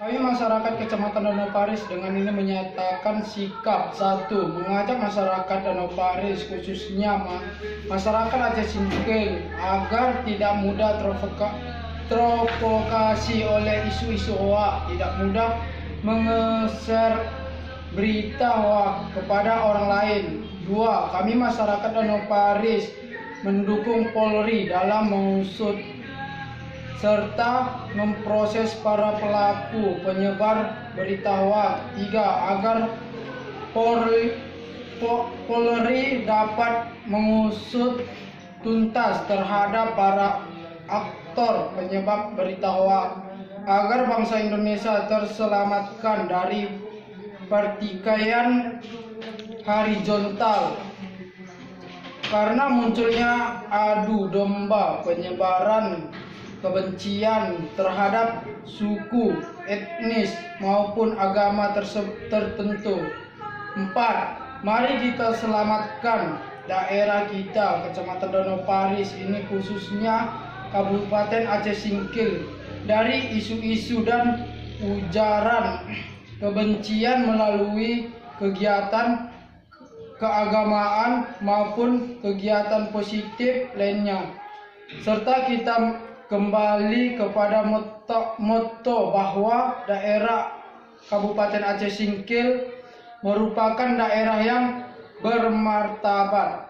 Kami masyarakat Kecamatan Danau Paris dengan ini menyatakan sikap. Satu, mengajak masyarakat Danau Paris khususnya masyarakat Aceh Singkil agar tidak mudah terprovokasi oleh isu-isu hoak, tidak mudah menge-share berita hoak kepada orang lain. Dua, kami masyarakat Danau Paris mendukung Polri dalam mengusut serta memproses para pelaku penyebar berita hoak. Tiga, agar Polri dapat mengusut tuntas terhadap para aktor penyebab berita hoak agar bangsa Indonesia terselamatkan dari pertikaian horizontal karena munculnya adu domba penyebaran kebencian terhadap suku, etnis maupun agama tertentu. Empat, mari kita selamatkan daerah kita, Kecamatan Danau Paris ini khususnya Kabupaten Aceh Singkil dari isu-isu dan ujaran kebencian melalui kegiatan keagamaan maupun kegiatan positif lainnya. Serta kita kembali kepada moto bahwa daerah Kabupaten Aceh Singkil merupakan daerah yang bermartabat.